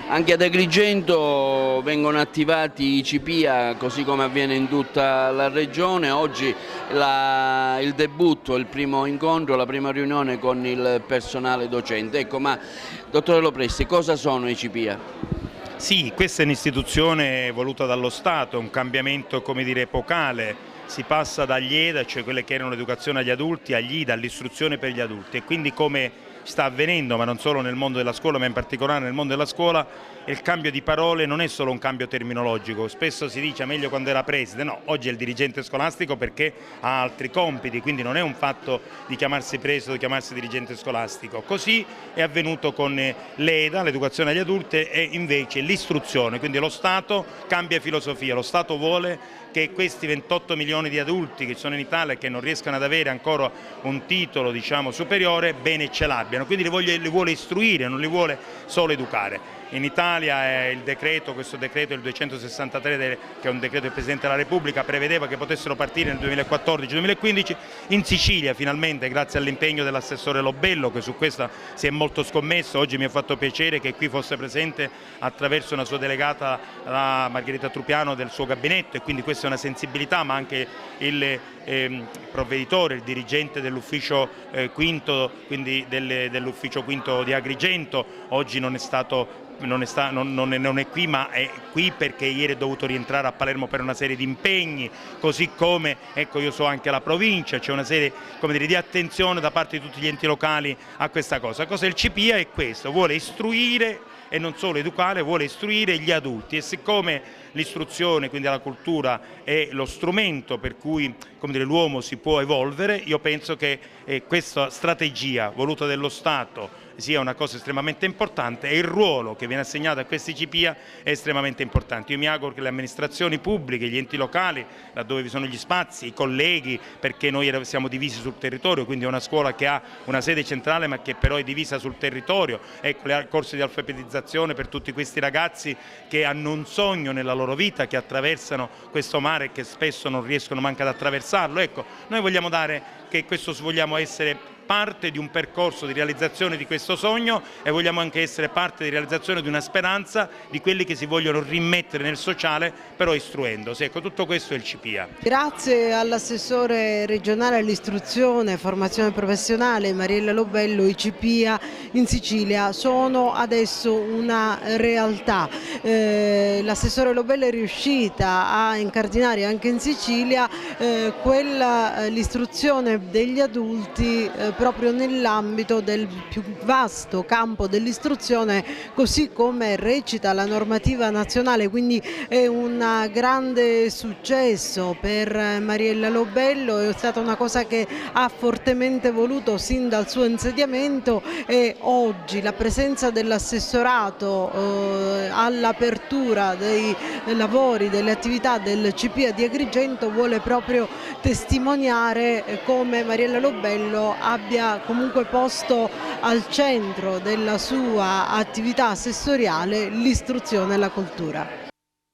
Anche ad Agrigento vengono attivati i CPIA, così come avviene in tutta la regione. Oggi il debutto, il primo incontro, la prima riunione con il personale docente. Ecco, ma dottore Lopresti, cosa sono i CPIA? Sì, questa è un'istituzione voluta dallo Stato, un cambiamento, come dire, epocale. Si passa dagli EDA, cioè quelle che erano l'educazione agli adulti, agli IDA, all'istruzione per gli adulti, e quindi come sta avvenendo, ma non solo nel mondo della scuola, ma in particolare nel mondo della scuola, il cambio di parole non è solo un cambio terminologico. Spesso si dice meglio quando era preside, no, oggi è il dirigente scolastico perché ha altri compiti, quindi non è un fatto di chiamarsi preside o di chiamarsi dirigente scolastico. Così è avvenuto con l'EDA, l'educazione agli adulti, e invece l'istruzione, quindi lo Stato cambia filosofia, lo Stato vuole che questi 28 milioni di adulti che sono in Italia e che non riescono ad avere ancora un titolo, diciamo, superiore, bene ce l'abbiano, quindi li vuole istruire, non li vuole solo educare. In Italia questo decreto, il 263, che è un decreto del Presidente della Repubblica, prevedeva che potessero partire nel 2014-2015, in Sicilia finalmente, grazie all'impegno dell'assessore Lobello, che su questo si è molto scommesso. Oggi mi ha fatto piacere che qui fosse presente attraverso una sua delegata, la Margherita Trupiano, del suo gabinetto, e quindi questa è una sensibilità, ma anche il provveditore, il dirigente dell'ufficio quinto, quindi dell'ufficio quinto di Agrigento, oggi non è qui, ma è qui perché ieri è dovuto rientrare a Palermo per una serie di impegni, così come, ecco, io so anche la provincia, c'è una serie, come dire, di attenzione da parte di tutti gli enti locali a questa cosa. Cos'è il CPIA? È questo, vuole istruire e non solo educare, vuole istruire gli adulti, e siccome l'istruzione, quindi la cultura, è lo strumento per cui, come dire, l'uomo si può evolvere, io penso che questa strategia voluta dallo Stato sia una cosa estremamente importante, e il ruolo che viene assegnato a questi CPIA è estremamente importante. Io mi auguro che le amministrazioni pubbliche, gli enti locali, laddove vi sono gli spazi, i colleghi, perché noi siamo divisi sul territorio, quindi è una scuola che ha una sede centrale ma che però è divisa sul territorio, ecco, i corsi di alfabetizzazione per tutti questi ragazzi che hanno un sogno nella loro vita, che attraversano questo mare e che spesso non riescono manco ad attraversarlo. Ecco, noi vogliamo vogliamo essere parte di un percorso di realizzazione di questo sogno, e vogliamo anche essere parte di realizzazione di una speranza di quelli che si vogliono rimettere nel sociale, però istruendosi. Ecco, tutto questo è il CPIA. Grazie all'assessore regionale all'istruzione e formazione professionale Mariella Lobello, i CPIA in Sicilia sono adesso una realtà. L'assessore Lobello è riuscita a incardinare anche in Sicilia l'istruzione degli adulti proprio nell'ambito del più vasto campo dell'istruzione, così come recita la normativa nazionale, quindi è un grande successo per Mariella Lobello, è stata una cosa che ha fortemente voluto sin dal suo insediamento, e oggi la presenza dell'assessorato all'apertura dei lavori, delle attività del CPIA di Agrigento vuole proprio testimoniare come Mariella Lobello abbia comunque posto al centro della sua attività assessoriale l'istruzione e la cultura.